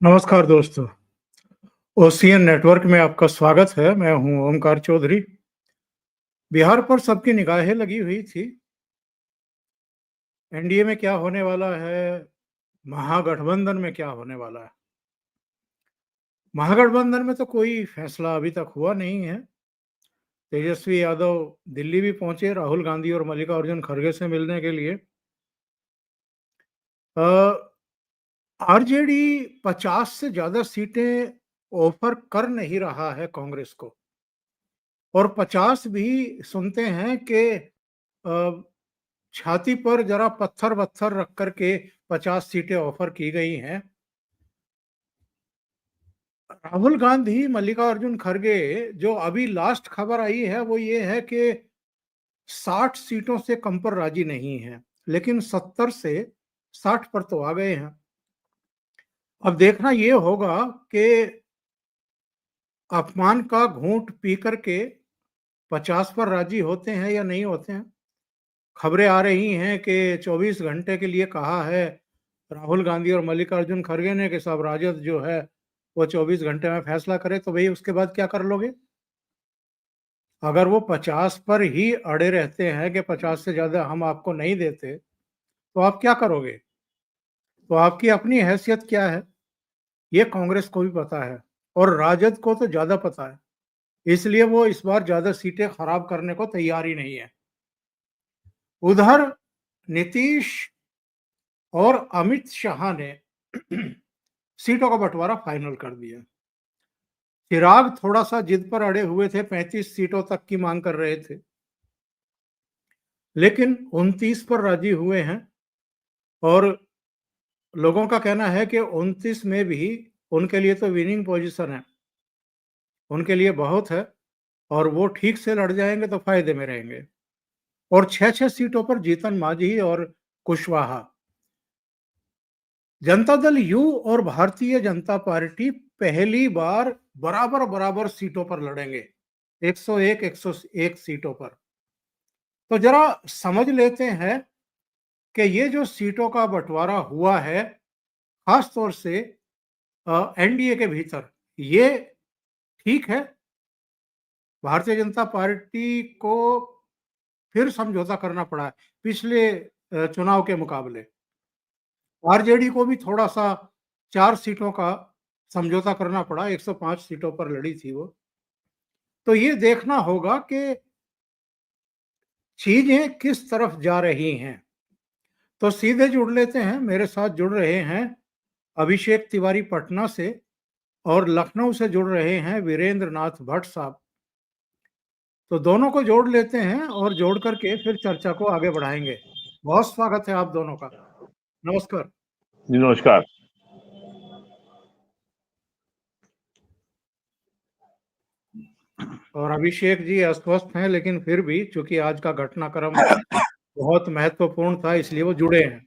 नमस्कार दोस्तों, ocean network में आपका स्वागत है। मैं हूं ओमकार चौधरी। बिहार पर सबकी निगाहें लगी हुई थी। एनडीए में क्या होने वाला है, महागठबंधन में क्या होने वाला है। महागठबंधन में तो कोई फैसला अभी तक हुआ नहीं है। तेजस्वी यादव दिल्ली भी पहुंचे राहुल गांधी और मल्लिकार्जुन खड़गे से मिलने के लिए। आरजेडी 50 से ज्यादा सीटें ऑफर कर नहीं रहा है कांग्रेस को, और 50 भी सुनते हैं कि अ, छाती पर जरा पत्थर-वत्थर रख कर के 50 सीटें ऑफर की गई हैं। राहुल गांधी, मल्लिकार्जुन खड़गे, जो अभी लास्ट खबर आई है वो ये है कि 60 सीटों से कम पर राजी नहीं है, लेकिन 70 से 60 पर तो आ गए हैं। अब देखना ये होगा कि अपमान का घूंट पी करके 50 पर राजी होते हैं या नहीं होते हैं। खबरें आ रही हैं कि 24 घंटे के लिए कहा है राहुल गांधी और मल्लिकार्जुन खड़गे ने कि साहब राजद जो है वो 24 घंटे में फैसला करे, तो भाई उसके बाद क्या कर लोगे? अगर वो 50 पर ही अड़े रहते हैं कि 50 से ज्यादा हम आपको नहीं देते, तो आप क्या करोगे? तो आपकी अपनी हैसियत क्या है, ये कांग्रेस को भी पता है और राजद को तो ज्यादा पता है। इसलिए वो इस बार ज्यादा सीटें खराब करने को तैयार ही नहीं है। उधर नीतीश और अमित शाह ने सीटों का बंटवारा फाइनल कर दिया। चिराग थोड़ा सा जिद पर अड़े हुए थे, 35 सीटों तक की मांग कर रहे थे, लेकिन 29 पर राजी हुए हैं। और लोगों का कहना है कि 29 में भी उनके लिए तो विनिंग पोजीशन है, उनके लिए बहुत है, और वो ठीक से लड़ जाएंगे तो फायदे में रहेंगे। और 6-6 सीटों पर जीतन मांझी और कुशवाहा। जनता दल यू और भारतीय जनता पार्टी पहली बार बराबर बराबर सीटों पर लड़ेंगे, 101 101 सीटों पर। तो जरा समझ लेते हैं कि ये जो सीटों का बंटवारा हुआ है, खास तौर से एनडीए के भीतर, ये ठीक है? भारतीय जनता पार्टी को फिर समझौता करना पड़ा है पिछले चुनाव के मुकाबले। आरजेडी को भी थोड़ा सा 4 सीटों का समझौता करना पड़ा, 105 सीटों पर लड़ी थी वो। तो ये देखना होगा कि चीजें किस तरफ जा रही हैं। तो सीधे जुड़ लेते हैं, मेरे साथ जुड़ रहे हैं अभिषेक तिवारी पटना से, और लखनऊ से जुड़ रहे हैं वीरेंद्र नाथ भट्ट साहब। तो दोनों को जोड़ लेते हैं और जोड़ करके फिर चर्चा को आगे बढ़ाएंगे। बहुत स्वागत है आप दोनों का। नमस्कार। जी नमस्कार। और अभिषेक जी अस्वस्थ हैं, लेकिन फिर भी चूंकि आज का घटनाक्रम बहुत महत्वपूर्ण था, इसलिए वो जुड़े हैं।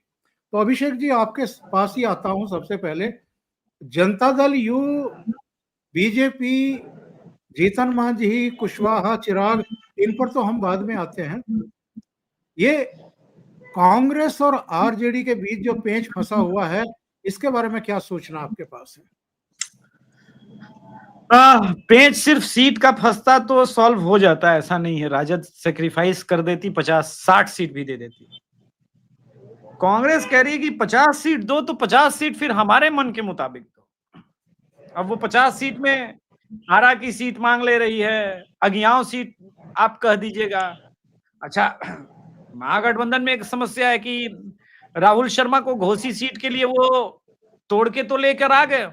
तो अभिषेक जी, आपके पास ही आता हूं सबसे पहले। जनता दल यू, बीजेपी, जीतन मांझी, कुशवाहा, चिराग, इन पर तो हम बाद में आते हैं। ये कांग्रेस और आरजेडी के बीच जो पेंच फंसा हुआ है, इसके बारे में क्या सूचना आपके पास है? पेंच सिर्फ सीट का फंसता तो सॉल्व हो जाता है, ऐसा नहीं है। राजद सेक्रीफाइस कर देती, 50-60 सीट भी दे देती। कांग्रेस कह रही है कि 50 सीट दो, तो 50 सीट फिर हमारे मन के मुताबिक दो। अब वो 50 सीट में आरा की सीट मांग ले रही है, अगियाव सीट आप कह दीजिएगा। अच्छा, महागठबंधन में एक समस्या है कि राहुल शर्मा को घोसी सीट के लिए वो तोड़ के तो लेकर आ गए।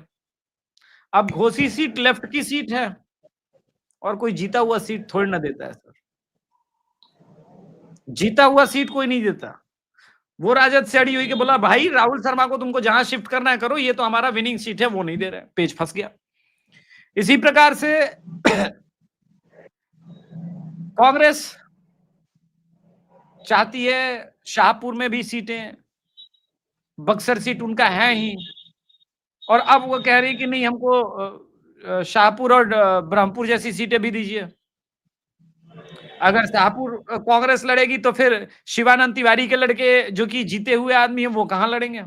अब घोसी सीट लेफ्ट की सीट है और कोई जीता हुआ सीट थोड़ी ना देता है सर। जीता हुआ सीट कोई नहीं देता। वो राजद से अड़ी हुई कि बोला भाई राहुल शर्मा को तुमको जहां शिफ्ट करना है करो, ये तो हमारा विनिंग सीट है, वो नहीं दे रहे, पेज फंस गया। इसी प्रकार से कांग्रेस चाहती है शाहपुर में भी सीटें, बक्सर सीट उनका है ही, और अब वो कह रही कि नहीं हमको शाहपुर और ब्रह्मपुर जैसी सीटें भी दीजिए। अगर शाहपुर कांग्रेस लड़ेगी तो फिर शिवानंद तिवारी के लड़के जो कि जीते हुए आदमी हैं वो कहां लड़ेंगे?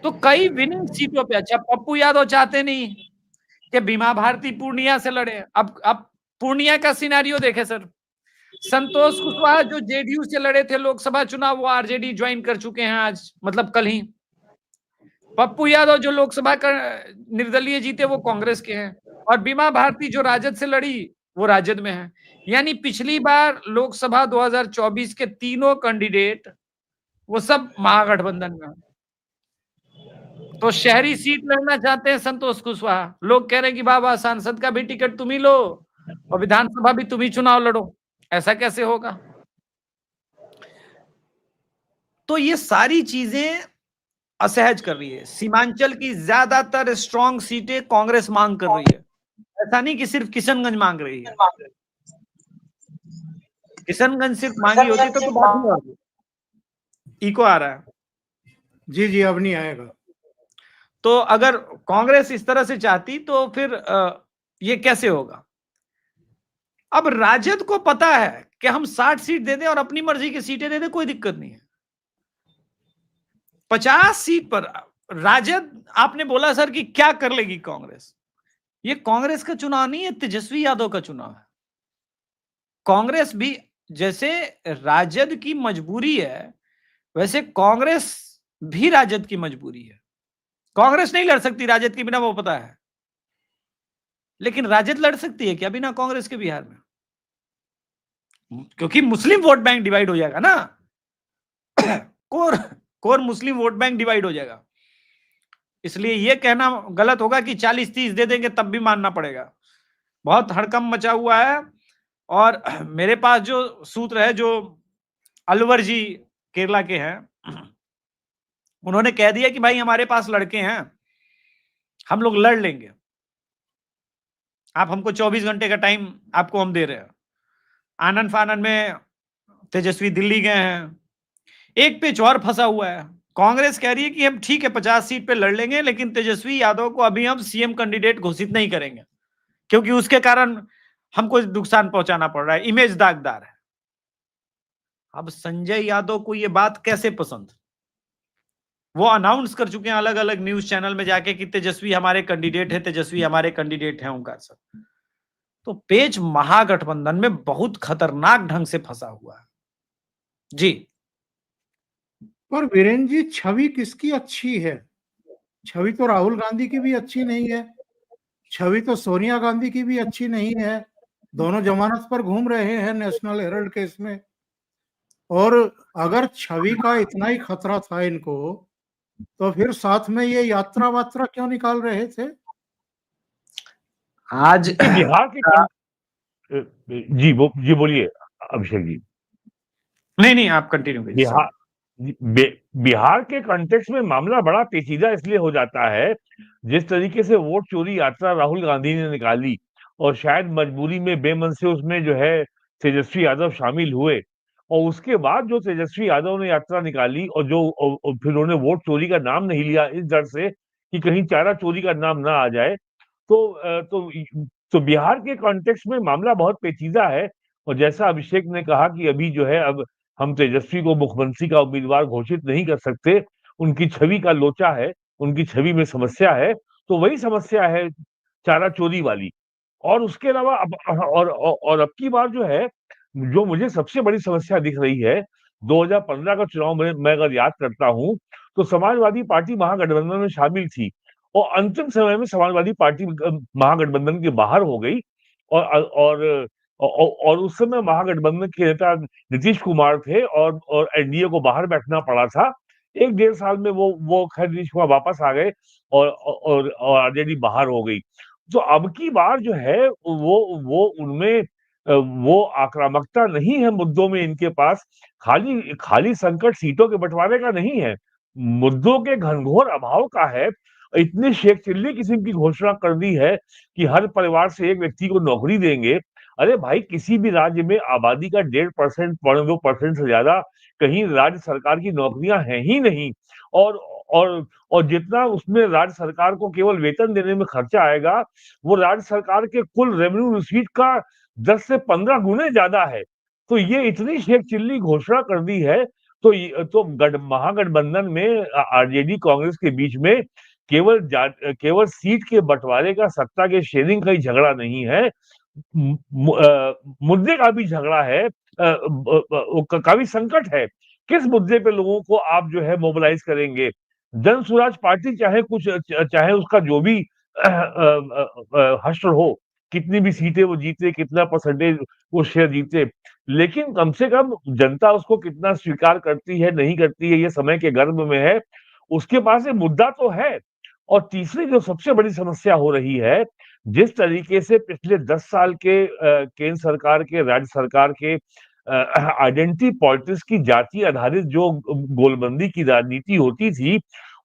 तो कई विनिंग सीटों पे, अच्छा पप्पू यादव चाहते नहीं कि बीमा भारती पूर्णिया से लड़े। अब पूर्णिया का सिनेरियो देखे सर, संतोष कुशवाहा जो जेडीयू से लड़े थे लोकसभा चुनाव, वो आरजेडी ज्वाइन कर चुके हैं आज, मतलब कल ही। पप्पू यादव जो लोकसभा का निर्दलीय जीते वो कांग्रेस के हैं, और बीमा भारती जो राजद से लड़ी वो राजद में है। यानी पिछली बार लोकसभा 2024 के तीनों कैंडिडेट वो सब महागठबंधन में। तो शहरी सीट लड़ना चाहते हैं संतोष कुशवाहा, लोग कह रहे हैं कि बाबा सांसद का भी टिकट तुम ही लो और विधानसभा भी तुम ही चुनाव लड़ो। ऐसा कैसे होगा? तो ये सारी चीजें असहज कर रही है। सीमांचल की ज्यादातर स्ट्रांग सीटें कांग्रेस मांग कर रही है, ऐसा नहीं कि सिर्फ किशनगंज मांग रही है। किशनगंज सिर्फ मांगी होती तो बात नहीं होती। इको आ रहा है? जी जी, अब नहीं आएगा। तो अगर कांग्रेस इस तरह से चाहती तो फिर ये कैसे होगा? अब राजद को पता है कि हम 60 सीट दे दें और अपनी मर्जी की सीटें दे दें, कोई दिक्कत नहीं है। 50 सीट पर राजद, आपने बोला सर कि क्या कर लेगी कांग्रेस? ये कांग्रेस का चुनाव नहीं है, तेजस्वी यादव का चुनाव है। कांग्रेस भी, जैसे राजद की मजबूरी है वैसे कांग्रेस भी राजद की मजबूरी है। कांग्रेस नहीं लड़ सकती राजद के बिना, वो पता है, लेकिन राजद लड़ सकती है क्या बिना कांग्रेस के बिहार में? क्योंकि मुस्लिम वोट बैंक डिवाइड हो जाएगा ना, कोर मुस्लिम वोट बैंक डिवाइड हो जाएगा। इसलिए यह कहना गलत होगा कि 40-30 दे देंगे तब भी मानना पड़ेगा। बहुत हड़कंप मचा हुआ है। और मेरे पास जो सूत्र है, जो अलवर जी केरला के हैं, उन्होंने कह दिया कि भाई हमारे पास लड़के हैं, हम लोग लड़ लेंगे, आप हमको 24 घंटे का टाइम आपको हम दे रहे हैं। आनंद फानंद में तेजस्वी दिल्ली गए हैं। एक पेच और फंसा हुआ है, कांग्रेस कह रही है कि हम ठीक है 50 सीट पे लड़ लेंगे, लेकिन तेजस्वी यादव को अभी हम सीएम कैंडिडेट घोषित नहीं करेंगे क्योंकि उसके कारण हमको नुकसान पहुंचाना पड़ रहा है, इमेज दागदार है। अब संजय यादव को यह बात कैसे पसंद? वो अनाउंस कर चुके हैं अलग अलग न्यूज चैनल में जाके कि तेजस्वी हमारे कैंडिडेट है, तेजस्वी हमारे कैंडिडेट है ओंकार सर। तो पेच महागठबंधन में बहुत खतरनाक ढंग से फंसा हुआ है जी। पर वीरेंद्र जी, छवि किसकी अच्छी है? छवि तो राहुल गांधी की भी अच्छी नहीं है, छवि तो सोनिया गांधी की भी अच्छी नहीं है। दोनों जमानत पर घूम रहे हैं नेशनल हेराल्ड केस में। और अगर छवि का इतना ही खतरा था इनको, तो फिर साथ में ये यात्रा वात्रा क्यों निकाल रहे थे? आज बिहार के जी बोलिए अभिषेक जी। नहीं आप कंटिन्यू कीजिए। बिहार के कॉन्टेक्स्ट में मामला बड़ा पेचीदा इसलिए हो जाता है, जिस तरीके से वोट चोरी यात्रा राहुल गांधी ने निकाली और शायद मजबूरी में बेमन से उसमें जो है तेजस्वी यादव शामिल हुए, और उसके बाद जो तेजस्वी यादव ने यात्रा निकाली और फिर उन्होंने वोट चोरी का नाम नहीं लिया इस डर से कि कहीं चारा चोरी का नाम ना आ जाए, तो बिहार के कॉन्टेक्स्ट में मामला बहुत पेचीदा है। और जैसा अभिषेक ने कहा कि अभी जो है अब हम तेजस्वी को मुख्यमंत्री का उम्मीदवार घोषित नहीं कर सकते, उनकी छवि का लोचा है, उनकी छवि में समस्या है, तो वही समस्या है चारा चोरी वाली। और उसके अलावा और अब की बार जो है, जो मुझे सबसे बड़ी समस्या दिख रही है, 2015 का चुनाव में मैं अगर याद करता हूं तो समाजवादी पार्टी महागठबंधन में शामिल थी और अंतिम समय में समाजवादी पार्टी महागठबंधन के बाहर हो गई। और और और उस समय महागठबंधन के नेता नीतीश कुमार थे और एनडीए को बाहर बैठना पड़ा था। 1-1.5 साल में वो खैर नीतीश कुमार वापस आ गए और आरजेडी बाहर हो गई। तो अब की बार जो है वो उनमें वो आक्रामकता नहीं है मुद्दों में इनके पास, खाली संकट सीटों के बंटवारे का नहीं है, मुद्दों के घनघोर अभाव का है। इतनी शेख चिल्ली किस्म की घोषणा कर दी है कि हर परिवार से एक व्यक्ति को नौकरी देंगे। अरे भाई, किसी भी राज्य में आबादी का 1.5%, 2% से ज्यादा कहीं राज्य सरकार की नौकरियां हैं ही नहीं। और और जितना उसमें राज्य सरकार को केवल वेतन देने में खर्चा आएगा, वो राज्य सरकार के कुल रेवेन्यू रिसीट का 10 से 15 गुने ज्यादा है। तो ये इतनी शेख चिल्ली घोषणा कर दी है, तो महागठबंधन में आरजेडी कांग्रेस के बीच में केवल सीट के बंटवारे का, सत्ता के शेयरिंग का ही झगड़ा नहीं है, मुद्दे का भी झगड़ा है, काफी संकट है। किस मुद्दे पे लोगों को आप जो है मोबिलाइज करेंगे? जन स्वराज पार्टी चाहे उसका जो भी हश्र हो, कितनी भी सीटें वो जीते, कितना परसेंटेज वो शेयर जीते, लेकिन कम से कम जनता उसको कितना स्वीकार करती है, नहीं करती है, ये समय के गर्भ में है। उसके पास एक मुद्दा तो है। और तीसरी जो सबसे बड़ी समस्या हो रही है, जिस तरीके से पिछले 10 साल के केंद्र सरकार के, राज्य सरकार के आइडेंटिटी पॉलिटिक्स की जाति आधारित जो गोलबंदी की राजनीति होती थी,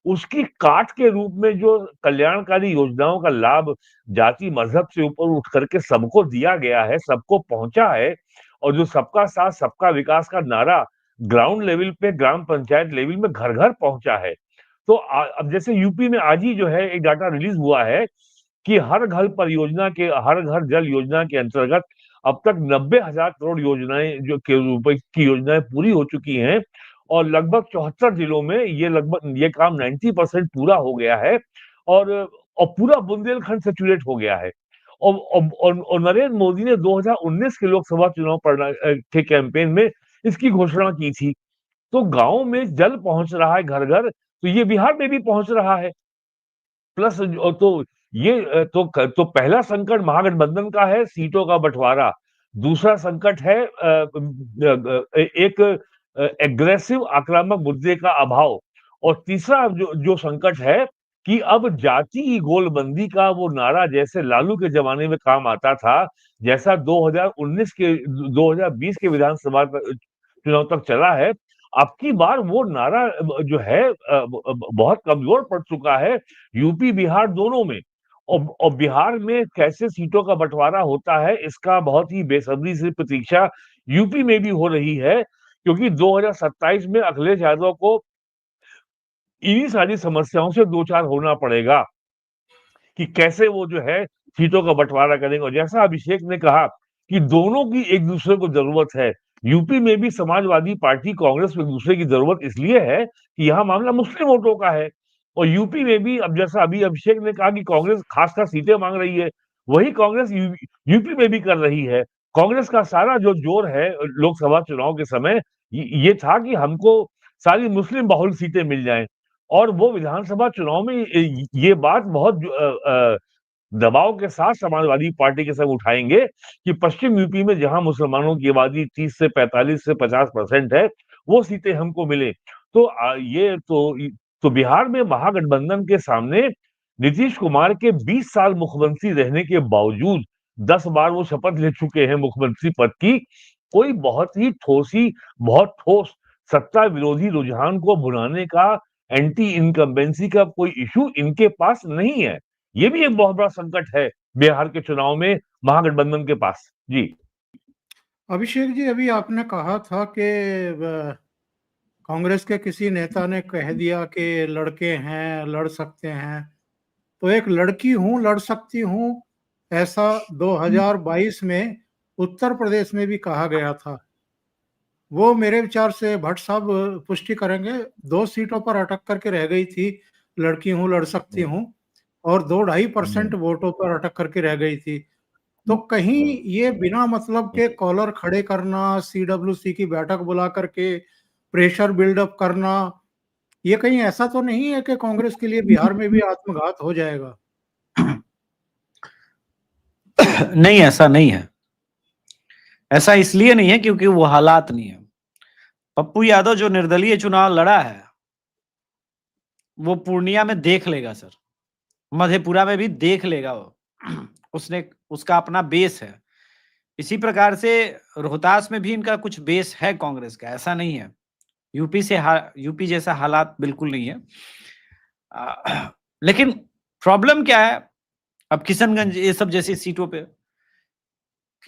उसकी काट के रूप में जो कल्याणकारी योजनाओं का लाभ जाति मजहब से ऊपर उठ करके सबको दिया गया है, सबको पहुंचा है, और जो सबका साथ सबका विकास का नारा ग्राउंड लेवल पे, ग्राम पंचायत लेवल में घर घर पहुंचा है। तो अब जैसे यूपी में आज ही जो है एक डाटा रिलीज हुआ है कि हर घर जल योजना के अंतर्गत अब तक 90,000 करोड़ योजनाएं रुपए की योजनाएं पूरी हो चुकी हैं, और लगभग 74 जिलों में ये काम 90% पूरा हो गया है, और पूरा बुंदेलखंड सैचुरेट हो गया है। और नरेंद्र मोदी ने 2019 के लोकसभा चुनाव के कैंपेन में इसकी घोषणा की थी। तो गांव में जल पहुंच रहा है घर घर, तो ये बिहार में भी पहुंच रहा है। प्लस तो पहला संकट महागठबंधन का है, सीटों का बंटवारा। दूसरा संकट है एक एग्रेसिव आक्रामक मुद्दे का अभाव। और तीसरा जो संकट है कि अब जाति गोलबंदी का वो नारा जैसे लालू के जमाने में काम आता था, जैसा 2020 के विधानसभा चुनाव तक चला है, अब की बार वो नारा जो है बहुत कमजोर पड़ चुका है, यूपी बिहार दोनों में। और बिहार में कैसे सीटों का बंटवारा होता है, इसका बहुत ही बेसब्री से प्रतीक्षा यूपी में भी हो रही है, क्योंकि 2027 में अखिलेश यादव को इन्हीं सारी समस्याओं से दो चार होना पड़ेगा कि कैसे वो जो है सीटों का बंटवारा करेंगे। और जैसा अभिषेक ने कहा कि दोनों की एक दूसरे को जरूरत है, यूपी में भी समाजवादी पार्टी कांग्रेस को एक दूसरे की जरूरत इसलिए है कि यहाँ मामला मुस्लिम वोटों का है, और यूपी में भी अब जैसा अभी अभिषेक ने कहा कि कांग्रेस खासकर सीटें मांग रही है, वही कांग्रेस यूपी में भी कर रही है। कांग्रेस का सारा जो जोर है लोकसभा चुनाव के समय ये था कि हमको सारी मुस्लिम बहुल सीटें मिल जाएं, और वो विधानसभा चुनाव में ये बात बहुत दबाव के साथ समाजवादी पार्टी के संग उठाएंगे कि पश्चिम यूपी में जहां मुसलमानों की आबादी 30 से 45 से 50% है, वो सीटें हमको मिले। तो बिहार में महागठबंधन के सामने नीतीश कुमार के 20 साल मुख्यमंत्री रहने के बावजूद 10 बार वो शपथ ले चुके हैं मुख्यमंत्री पद की, कोई बहुत ठोस सत्ता विरोधी रुझान को भुनाने का, एंटी इनकम्बेंसी का कोई इशू इनके पास नहीं है। ये भी एक बहुत बड़ा संकट है बिहार के चुनाव में महागठबंधन के पास। जी अभिषेक जी, अभी आपने कहा था कि कांग्रेस के किसी नेता ने कह दिया कि लड़के हैं, लड़ सकते हैं, तो एक लड़की हूं, लड़ सकती हूं, ऐसा 2022 में उत्तर प्रदेश में भी कहा गया था। वो मेरे विचार से भट्ट साहब पुष्टि करेंगे, 2 सीटों पर अटक करके रह गई थी, लड़की हूं, लड़ सकती हूं, और 2-2.5% वोटों पर अटक करके रह गई थी। तो कहीं ये बिना मतलब के कॉलर खड़े करना, सीडब्ल्यूसी की बैठक बुला करके प्रेशर बिल्डअप करना, ये कहीं ऐसा तो नहीं है कि कांग्रेस के लिए बिहार में भी आत्मघात हो जाएगा? नहीं, ऐसा नहीं है। ऐसा इसलिए नहीं है क्योंकि वो हालात नहीं है। पप्पू यादव जो निर्दलीय चुनाव लड़ा है, वो पूर्णिया में देख लेगा सर, मधेपुरा में भी देख लेगा वो। उसका अपना बेस है। इसी प्रकार से रोहतास में भी इनका कुछ बेस है कांग्रेस का, ऐसा नहीं है। यूपी जैसा हालात बिल्कुल नहीं है। लेकिन प्रॉब्लम क्या है अब किशनगंज ये सब जैसी सीटों पे,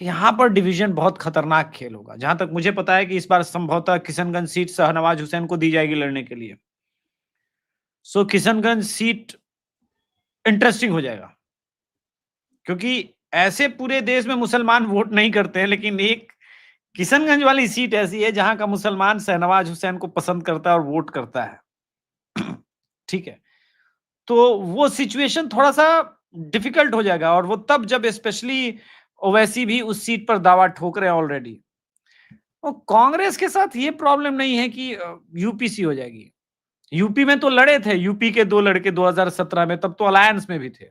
यहाँ पर डिवीजन बहुत खतरनाक खेल होगा। जहां तक मुझे पता है कि इस बार संभवतः किशनगंज सीट शाहनवाज हुसैन को दी जाएगी लड़ने के लिए। सो किशनगंज सीट इंटरेस्टिंग हो जाएगा, क्योंकि ऐसे पूरे देश में मुसलमान वोट नहीं करते हैं, लेकिन एक किशनगंज वाली सीट ऐसी है जहां का मुसलमान शहनवाज हुसैन को पसंद करता है और वोट करता है। ठीक है, तो वो सिचुएशन थोड़ा सा डिफिकल्ट हो जाएगा, और वो तब जब स्पेशली ओवैसी भी उस सीट पर दावा ठोक रहे हैं ऑलरेडी। और कांग्रेस के साथ ये प्रॉब्लम नहीं है कि यूपीसी हो जाएगी। यूपी में तो लड़े थे, यूपी के 2 लड़के 2017 में, तब तो अलायंस में भी थे।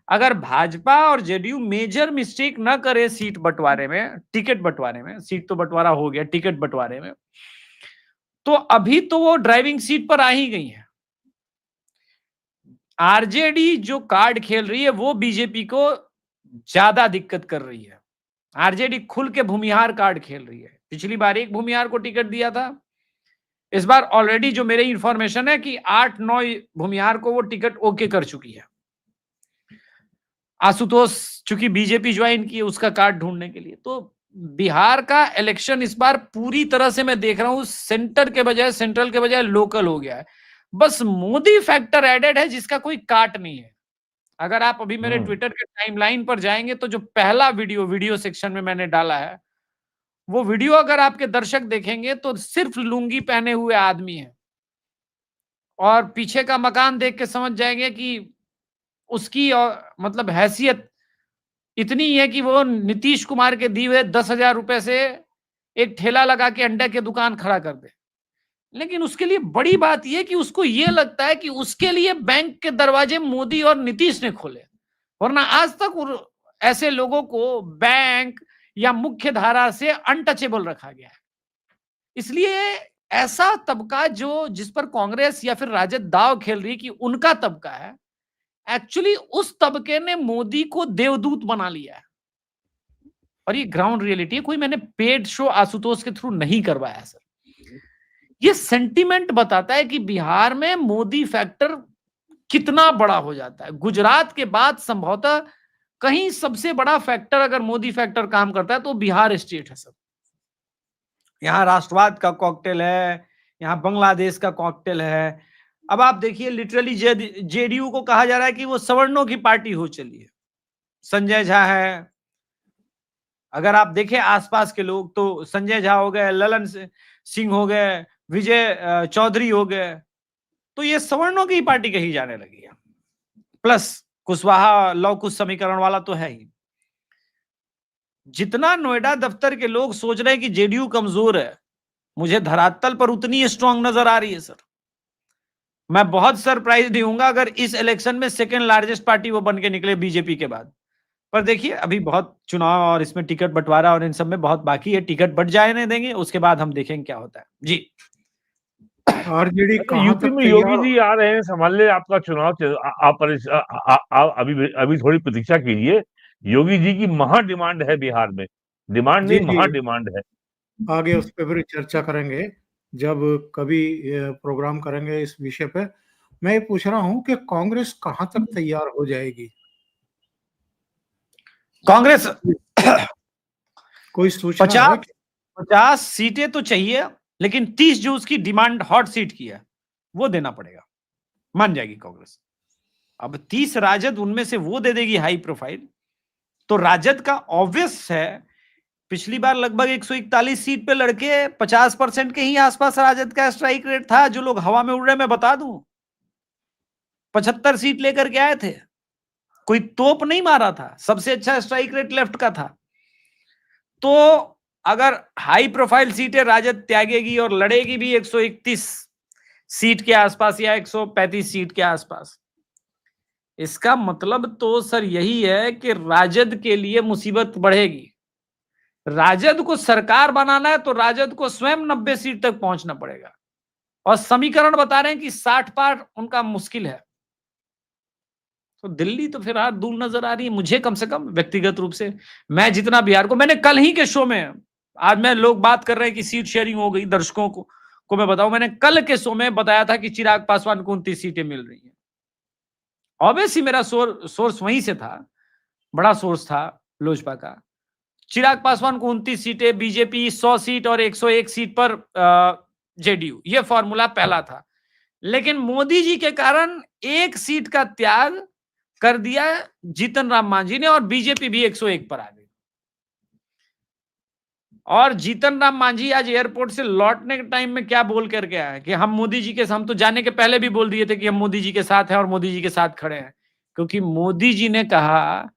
अगर भाजपा और जेडीयू मेजर मिस्टेक ना करे सीट बंटवारे में, टिकट बंटवारे में, सीट तो बंटवारा हो गया, टिकट बंटवारे में, तो अभी तो वो ड्राइविंग सीट पर आ ही गई है। आरजेडी जो कार्ड खेल रही है वो बीजेपी को ज्यादा दिक्कत कर रही है। आरजेडी खुल के भूमिहार कार्ड खेल रही है। पिछली बार एक भूमिहार को टिकट दिया था, इस बार ऑलरेडी जो मेरी इंफॉर्मेशन है कि 8-9 भूमिहार को वो टिकट ओके कर चुकी है। आशुतोष चूंकि बीजेपी ज्वाइन की उसका कार्ड ढूंढने के लिए। तो बिहार का इलेक्शन इस बार पूरी तरह से मैं देख रहा हूं सेंट्रल के बजाय लोकल हो गया है। बस मोदी फैक्टर एडेड है जिसका कोई काट नहीं है। अगर आप अभी मेरे ट्विटर के टाइमलाइन पर जाएंगे तो जो पहला वीडियो सेक्शन में मैंने डाला है, वो वीडियो अगर आपके दर्शक देखेंगे तो सिर्फ लुंगी पहने हुए आदमी है, और पीछे का मकान देख के समझ जाएंगे कि उसकी मतलब हैसियत इतनी है कि वो नीतीश कुमार के दिए हुए 10,000 रुपए से एक ठेला लगा के अंडे की दुकान खड़ा कर दे। लेकिन उसके लिए बड़ी बात यह कि उसको ये लगता है कि उसके लिए बैंक के दरवाजे मोदी और नीतीश ने खोले, वरना आज तक ऐसे लोगों को बैंक या मुख्य धारा से अनटचेबल रखा गया है। इसलिए ऐसा तबका जो जिस पर कांग्रेस या फिर राजद दाव खेल रही है कि उनका तबका है, एक्चुअली उस तबके ने मोदी को देवदूत बना लिया है। और ये ग्राउंड रियलिटी है, कोई मैंने पेड शो आशुतोष के थ्रू नहीं करवाया सर। ये सेंटीमेंट बताता है कि बिहार में मोदी फैक्टर कितना बड़ा हो जाता है। गुजरात के बाद संभवतः कहीं सबसे बड़ा फैक्टर अगर मोदी फैक्टर काम करता है तो बिहार स्टेट है सर। यहां राष्ट्रवाद का कॉकटेल है, यहां बांग्लादेश का कॉकटेल है। अब आप देखिए लिटरली जेडीयू को कहा जा रहा है कि वो सवर्णों की पार्टी हो चली है। संजय झा है, अगर आप देखें आसपास के लोग तो संजय झा हो गए, ललन सिंह हो गए, विजय चौधरी हो गए, तो ये सवर्णों की पार्टी कही जाने लगी है। प्लस कुशवाहा लौ कुश समीकरण वाला तो है ही। जितना नोएडा दफ्तर के लोग सोच रहे हैं कि जेडीयू कमजोर है, मुझे धरातल पर उतनी स्ट्रांग नजर आ रही है सर। मैं बहुत सरप्राइज नहीं हूंगा अगर इस इलेक्शन में सेकेंड लार्जेस्ट पार्टी वो बन के निकले बीजेपी के बाद। पर देखिए अभी बहुत चुनाव और इसमें टिकट बंटवारा और इन सब में बहुत बाकी है। टिकट बंट जाने देंगे, उसके बाद हम देखेंगे क्या होता है जी। आरजेडी यूपी में योगी जी आ रहे हैं संभालने आपका चुनाव। आप अभी थोड़ी प्रतीक्षा कीजिए। योगी जी की महा डिमांड है बिहार में, डिमांड नहीं महा डिमांड है। आगे उस पर फिर चर्चा करेंगे जब कभी प्रोग्राम करेंगे इस विषय पे। मैं ये पूछ रहा हूं कि कांग्रेस कहां तक तैयार हो जाएगी? कांग्रेस कोई सूचना है? 50 सीटें तो चाहिए, लेकिन 30 जो उसकी डिमांड हॉट सीट की है वो देना पड़ेगा, मान जाएगी कांग्रेस। अब 30 राजद उनमें से वो दे देगी हाई प्रोफाइल, तो राजद का ऑब्वियस है। पिछली बार लगभग 141 सीट पे लड़के 50% के ही आसपास राजद का स्ट्राइक रेट था। जो लोग हवा में उड़ रहे मैं बता दूं 75 सीट लेकर के आए थे, कोई तोप नहीं मारा था। सबसे अच्छा स्ट्राइक रेट लेफ्ट का था। तो अगर हाई प्रोफाइल सीटें राजद त्यागेगी और लड़ेगी भी 131 सीट के आसपास या 135 सीट के आसपास, इसका मतलब तो सर यही है कि राजद के लिए मुसीबत बढ़ेगी। राजद को सरकार बनाना है तो राजद को स्वयं 90 सीट तक पहुंचना पड़ेगा, और समीकरण बता रहे हैं कि 60 पार उनका मुश्किल है। तो दिल्ली तो फिर दूर नजर आ रही है मुझे, कम से कम व्यक्तिगत रूप से। मैं जितना बिहार को, मैंने कल ही के शो में, आज मैं लोग बात कर रहे हैं कि सीट शेयरिंग हो गई, दर्शकों को मैं बताऊं, मैंने कल के शो में बताया था कि चिराग पासवान को 29 सीटें मिल रही हैं। ऑब्वियसली मेरा सोर्स वहीं से था, बड़ा सोर्स था लोजपा का। चिराग पासवान को 29 सीटें, बीजेपी 100 सीट और 101 सीट पर जेडीयू, ये फॉर्मूला पहला था। लेकिन मोदी जी के कारण एक सीट का त्याग कर दिया जीतन राम मांझी ने, और बीजेपी भी 101 पर आ गई। और जीतन राम मांझी आज एयरपोर्ट से लौटने के टाइम में क्या बोल करके आया कि हम मोदी जी के, हम तो जाने के पहले भी बोल दिए थे कि हम मोदी जी के साथ हैं और मोदी जी के साथ खड़े हैं, क्योंकि मोदी जी ने कहा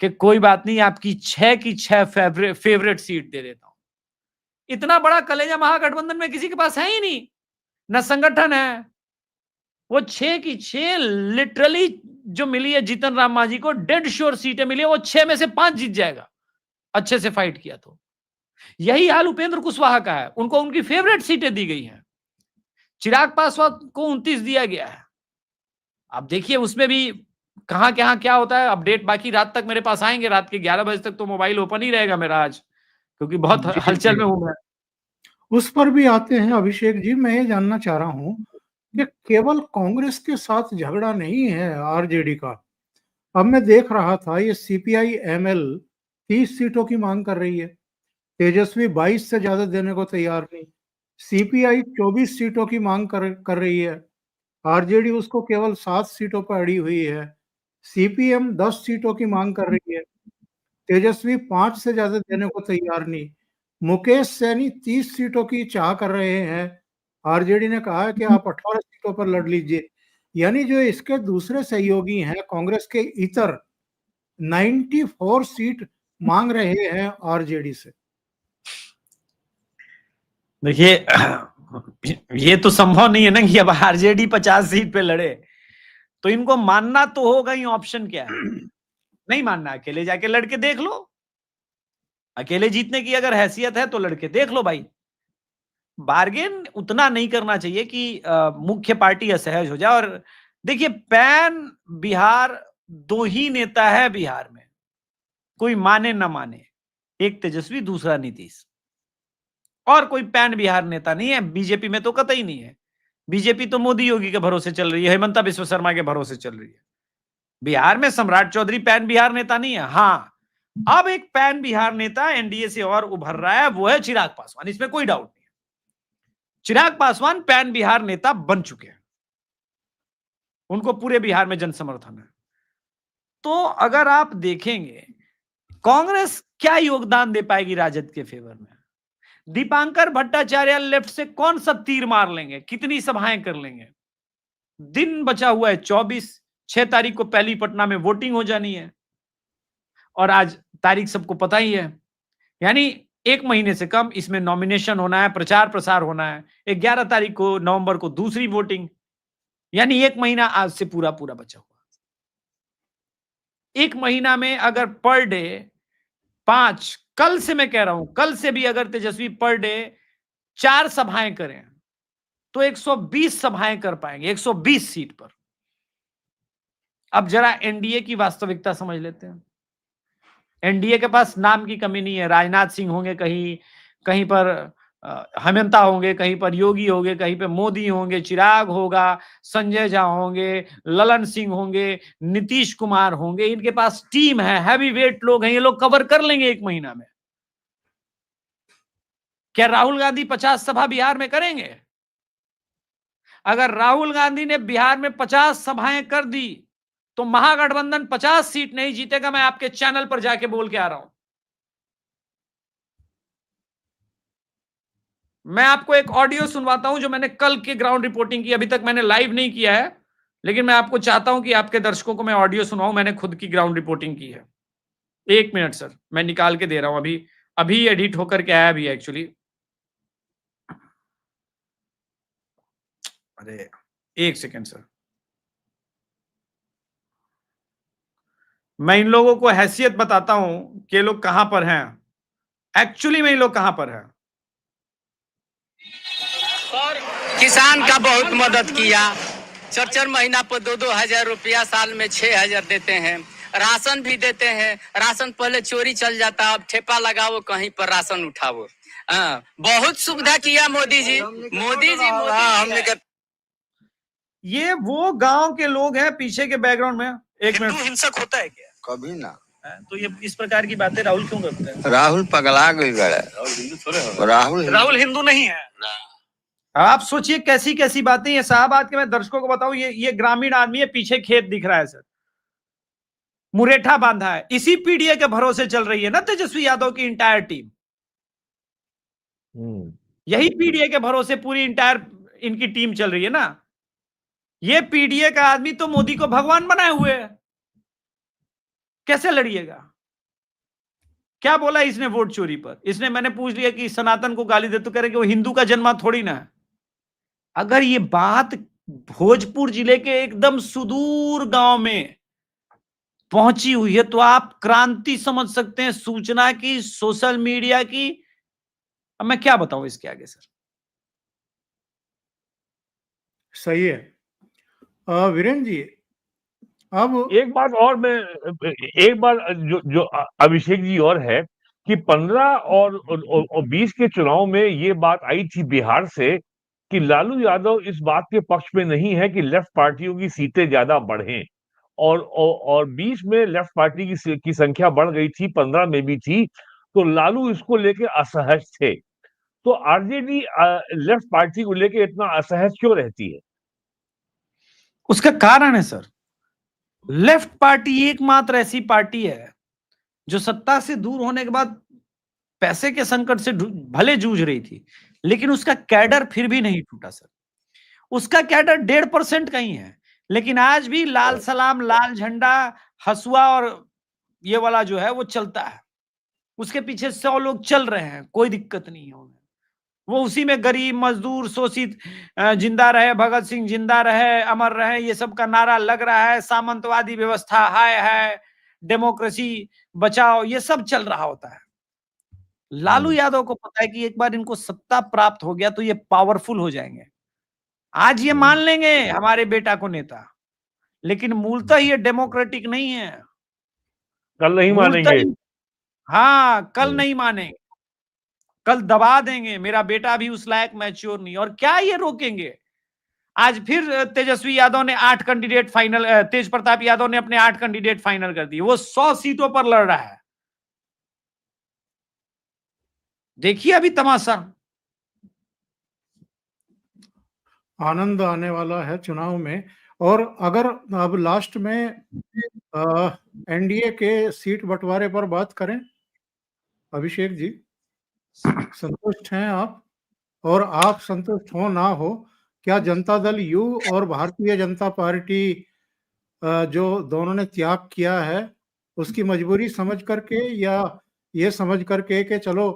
कि कोई बात नहीं, आपकी 6 की 6 फेवरेट सीट दे देता हूं। इतना बड़ा कलेजा महागठबंधन में किसी के पास है ही नहीं, न संगठन है। वो 6 की 6 लिटरली जो मिली है जीतन राम मांझी को, डेड श्योर सीटें मिली है, वो 6 में से 5 जीत जाएगा अच्छे से फाइट किया तो। यही हाल उपेंद्र कुशवाहा का है, उनको उनकी फेवरेट सीटें दी गई हैं। चिराग पासवान को 29 दिया गया है। अब देखिए उसमें भी कहां क्या होता है, अपडेट बाकी रात तक मेरे पास आएंगे। रात के 11 बजे तक तो मोबाइल ओपन ही रहेगा मेरा आज, क्योंकि बहुत हलचल में हूं मैं। उस पर भी आते हैं अभिषेक जी। मैं ये जानना चाह रहा हूं कि केवल कांग्रेस के साथ झगड़ा नहीं है आरजेडी का। अब मैं देख रहा था ये सीपीआई एमएल 30 सीटों की मांग कर रही है, तेजस्वी 22 से ज्यादा देने को तैयार नहीं, सीपीआई 24 सीटों की मांग कर रही है, आरजेडी उसको केवल 7 सीटों पर अड़ी हुई है, सीपीएम 10 सीटों की मांग कर रही है, तेजस्वी 5 से ज्यादा देने को तैयार नहीं, मुकेश सैनी 30 सीटों की चाह कर रहे हैं, आरजेडी ने कहा है कि आप 18 सीटों पर लड़ लीजिए। यानी जो इसके दूसरे सहयोगी हैं कांग्रेस के इतर 94 सीट मांग रहे हैं आरजेडी से। देखिए ये तो संभव नहीं है ना कि अब आरजेडी 50 सीट पे लड़े, तो इनको मानना तो होगा ही। ऑप्शन क्या है? नहीं मानना, अकेले जाके लड़के देख लो। अकेले जीतने की अगर हैसियत है तो लड़के देख लो भाई। बार्गेन उतना नहीं करना चाहिए कि मुख्य पार्टी असहज हो जाए। और देखिए पैन बिहार 2 ही नेता है बिहार में, कोई माने ना माने, एक तेजस्वी दूसरा नीतीश, और कोई पैन बिहार नेता नहीं है। बीजेपी में तो कतई नहीं है। बीजेपी तो मोदी योगी के भरोसे चल रही है, हेमंता बिश्व शर्मा के भरोसे चल रही है। बिहार में सम्राट चौधरी पैन बिहार नेता नहीं है। हाँ, अब एक पैन बिहार नेता एनडीए से और उभर रहा है, वो है चिराग पासवान। इसमें कोई डाउट नहीं है, चिराग पासवान पैन बिहार नेता बन चुके हैं, उनको पूरे बिहार में जन समर्थन है। तो अगर आप देखेंगे कांग्रेस क्या योगदान दे पाएगी राजद के फेवर में, दीपांकर भट्टाचार्य लेफ्ट से कौन सा तीर मार लेंगे, कितनी सभाएं कर लेंगे। दिन बचा हुआ है 24, 6 तारीख को पहली पटना में वोटिंग हो जानी है, और आज तारीख सबको पता ही है। यानी 1 महीने से कम इसमें नॉमिनेशन होना है, प्रचार प्रसार होना है। 11 तारीख को नवंबर को दूसरी वोटिंग, यानी 1 महीना आज से पूरा बचा हुआ। 1 महीना में अगर पर डे 5, कल से मैं कह रहा हूं, कल से भी अगर तेजस्वी पर डे 4 सभाएं करें तो 120 सभाएं कर पाएंगे, 120 सीट पर। अब जरा एनडीए की वास्तविकता समझ लेते हैं। एनडीए के पास नाम की कमी नहीं है। राजनाथ सिंह होंगे कहीं पर, हेमंता होंगे कहीं पर, योगी होंगे कहीं पे, मोदी होंगे, चिराग होगा, संजय झा होंगे, ललन सिंह होंगे, नीतीश कुमार होंगे। इनके पास टीम है, हैवी वेट लोग हैं, ये लोग कवर कर लेंगे 1 महीना में। क्या राहुल गांधी 50 सभा बिहार में करेंगे? अगर राहुल गांधी ने बिहार में 50 सभाएं कर दी तो महागठबंधन 50 सीट नहीं जीतेगा। मैं आपके चैनल पर जाके बोल के आ रहा हूं। मैं आपको एक ऑडियो सुनवाता हूं जो मैंने कल की ग्राउंड रिपोर्टिंग की। अभी तक मैंने लाइव नहीं किया है, लेकिन मैं आपको चाहता हूं कि आपके दर्शकों को मैं ऑडियो सुनाऊं। मैंने खुद की ग्राउंड रिपोर्टिंग की है। 1 मिनट सर, मैं निकाल के दे रहा हूं। अभी एडिट होकर के आया भी है एक्चुअली। अरे 1 सेकेंड सर, मैं इन लोगों को हैसियत बताता हूं कि ये लोग कहां पर हैं, एक्चुअली में ये लोग कहां पर हैं। किसान का बहुत मदद किया। 4 महीना पर 2 हजार रुपया, साल में 6 हजार देते हैं। राशन भी देते हैं। राशन पहले चोरी चल जाता, अब ठेपा लगाओ, कहीं पर राशन उठाओ। बहुत सुविधा किया मोदी जी। हमने ये वो गांव के लोग हैं पीछे के बैकग्राउंड में। 1 मिनट, हिंसक होता है क्या? कभी ना। तो ये इस प्रकार की बातें राहुल क्यों करते हैं? राहुल पगला गई गड़ा। राहुल हिंदू नहीं है। आप सोचिए कैसी कैसी बातें ये साहब। आज के मैं दर्शकों को बताऊं, ये ग्रामीण आदमी है, पीछे खेत दिख रहा है सर, मुरेठा बांधा है। इसी पीडीए के भरोसे चल रही है ना तेजस्वी यादव की इंटायर टीम। यही पीडीए के भरोसे पूरी इंटायर इनकी टीम चल रही है ना। ये पीडीए का आदमी तो मोदी को भगवान बनाए हुए है, कैसे लड़िएगा? क्या बोला इसने वोट चोरी पर? इसने, मैंने पूछ लिया कि सनातन को गाली दे, तो कह रहे कि वो हिंदू का जन्मा थोड़ी ना है। अगर ये बात भोजपुर जिले के एकदम सुदूर गांव में पहुंची हुई है तो आप क्रांति समझ सकते हैं सूचना की, सोशल मीडिया की। अब मैं क्या बताऊं इसके आगे सर। सही है। वीरेंद्र जी, अब एक बात और मैं, एक बार जो अभिषेक जी और है कि 15 और 20 के चुनाव में ये बात आई थी बिहार से कि लालू यादव इस बात के पक्ष में नहीं है कि लेफ्ट पार्टियों की सीटें ज्यादा बढ़ें, और 20 में लेफ्ट पार्टी की संख्या बढ़ गई थी, 15 में भी थी, तो लालू इसको लेके असहज थे। तो आरजेडी लेफ्ट पार्टी को लेके इतना असहज क्यों रहती है? उसका कारण है सर, लेफ्ट पार्टी एकमात्र ऐसी पार्टी है जो सत्ता से दूर होने के बाद पैसे के संकट से भले जूझ रही थी, लेकिन उसका कैडर फिर भी नहीं टूटा सर। उसका कैडर 1.5% का ही है, लेकिन आज भी लाल सलाम, लाल झंडा, हसुआ और ये वाला जो है वो चलता है। उसके पीछे 100 लोग चल रहे हैं, कोई दिक्कत नहीं है उन्हें। वो उसी में गरीब, मजदूर, शोषित जिंदा रहे, भगत सिंह जिंदा रहे, अमर रहे, ये सब का नारा लग रहा है। सामंतवादी व्यवस्था हाय है, डेमोक्रेसी बचाओ, ये सब चल रहा होता है। लालू यादव को पता है कि एक बार इनको सत्ता प्राप्त हो गया तो ये पावरफुल हो जाएंगे। आज ये मान लेंगे हमारे बेटा को नेता, लेकिन मूलतः ये डेमोक्रेटिक नहीं है। कल नहीं मानेंगे। हाँ, कल नहीं मानेंगे, कल दबा देंगे। मेरा बेटा भी उस लायक मैच्योर नहीं, और क्या ये रोकेंगे? आज फिर तेजस्वी यादव ने 8 कैंडिडेट फाइनल, तेज प्रताप यादव ने अपने 8 कैंडिडेट फाइनल कर दिए। वो 100 सीटों पर लड़ रहा है। देखिए अभी तमाशा। आनंद आने वाला है चुनाव में। और अगर अब लास्ट में एनडीए के सीट बंटवारे पर बात करें, अभिषेक जी, संतुष्ट हैं आप? और आप संतुष्ट हो ना हो, क्या जनता दल यू और भारतीय जनता पार्टी जो दोनों ने त्याग किया है उसकी मजबूरी समझ करके, या ये समझ करके कि चलो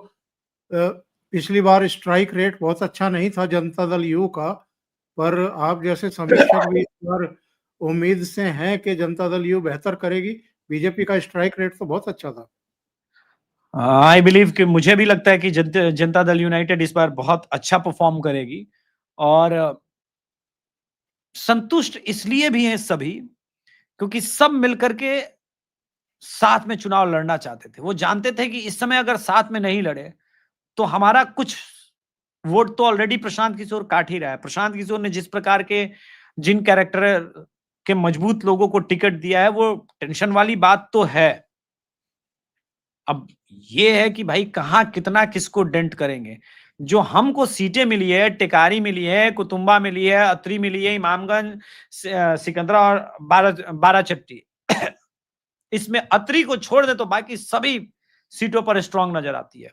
पिछली बार स्ट्राइक रेट बहुत अच्छा नहीं था जनता दल यू का, पर आप जैसे समीक्षक भी इस बार उम्मीद से हैं कि जनता दल यू बेहतर करेगी? बीजेपी का स्ट्राइक रेट तो बहुत अच्छा था। आई बिलीव कि मुझे भी लगता है कि जनता दल यूनाइटेड इस बार बहुत अच्छा परफॉर्म करेगी। और संतुष्ट इसलिए भी हैं सभी क्योंकि सब मिलकर के साथ में चुनाव लड़ना चाहते थे। वो जानते थे कि इस समय अगर साथ में नहीं लड़े तो हमारा कुछ वोट तो ऑलरेडी प्रशांत किशोर काट ही रहा है। प्रशांत किशोर ने जिस प्रकार के, जिन कैरेक्टर के मजबूत लोगों को टिकट दिया है, वो टेंशन वाली बात तो है। अब ये है कि भाई कहां कितना किसको डेंट करेंगे। जो हमको सीटें मिली है, टिकारी मिली है, कुतुंबा मिली है, अत्री मिली है, इमामगंज, सिकंदरा और बाराचट्टी, इसमें अत्री को छोड़ दे तो बाकी सभी सीटों पर स्ट्रांग नजर आती है।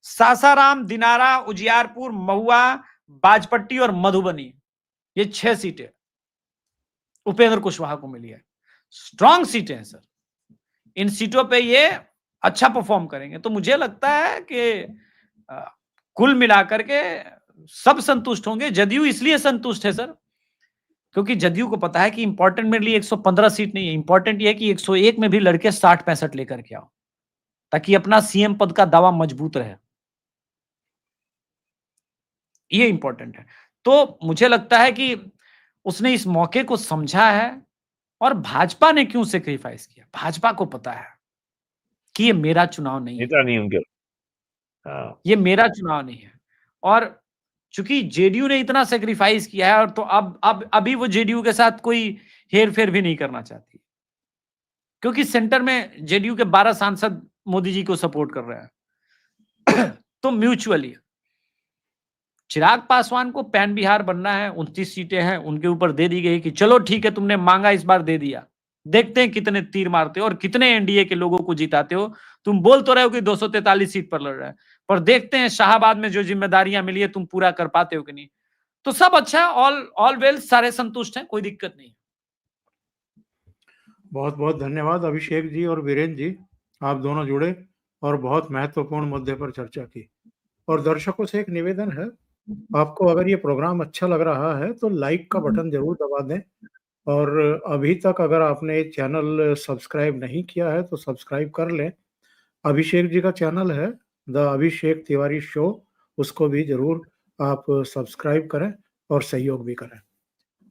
सासाराम, दिनारा, उजियारपुर, महुआ, बाजपट्टी और मधुबनी, ये 6 सीटें उपेंद्र कुशवाहा को मिली है। स्ट्रांग सीटें हैं सर, इन सीटों पे ये अच्छा परफॉर्म करेंगे। तो मुझे लगता है कि कुल मिलाकर के सब संतुष्ट होंगे। जदयू इसलिए संतुष्ट है सर क्योंकि जदयू को पता है कि इंपॉर्टेंट मेरे लिए 115 सीट नहीं है, इंपॉर्टेंट ये है कि 101 में भी लड़के 60-65 लेकर के आओ, ताकि अपना सीएम पद का दावा मजबूत रहे। ये इंपॉर्टेंट है। तो मुझे लगता है कि उसने इस मौके को समझा है। और भाजपा ने क्यों सेक्रीफाइस किया? भाजपा को पता है कि ये मेरा चुनाव नहीं है, नहीं उनके, ये मेरा चुनाव नहीं है। और चूंकि जेडीयू ने इतना सेक्रीफाइस किया है, और तो अब अभी वो जेडीयू के साथ कोई हेर फेर भी नहीं करना चाहती, क्योंकि सेंटर में जेडीयू के 12 सांसद मोदी जी को सपोर्ट कर रहे हैं। तो म्यूचुअली चिराग पासवान को पैन बिहार बनना है, 29 सीटें हैं उनके ऊपर दे दी गई कि चलो ठीक है, तुमने मांगा इस बार दे दिया, देखते हैं कितने तीर मारते हो और कितने एनडीए के लोगों को जिताते हो। तुम बोल तो रहे हो कि 243 सीट पर लड़ रहा है, और देखते हैं शाहाबाद में जो जिम्मेदारियां मिली है तुम पूरा कर पाते हो कि नहीं। तो सब अच्छा, ऑल वेल, सारे संतुष्ट हैं, कोई दिक्कत नहीं। बहुत बहुत धन्यवाद अभिषेक जी और वीरेंद्र जी, आप दोनों जुड़े और बहुत महत्वपूर्ण मुद्दे पर चर्चा की। और दर्शकों से एक निवेदन है, आपको अगर ये प्रोग्राम अच्छा लग रहा है तो लाइक का बटन जरूर दबा दें, और अभी तक अगर आपने चैनल सब्सक्राइब नहीं किया है तो सब्सक्राइब कर लें। अभिषेक जी का चैनल है द अभिषेक तिवारी शो, उसको भी जरूर आप सब्सक्राइब करें और सहयोग भी करें।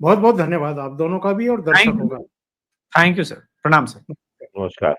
बहुत बहुत धन्यवाद आप दोनों का भी और दर्शकों का। थैंक यू सर, प्रणाम सर। नमस्कार।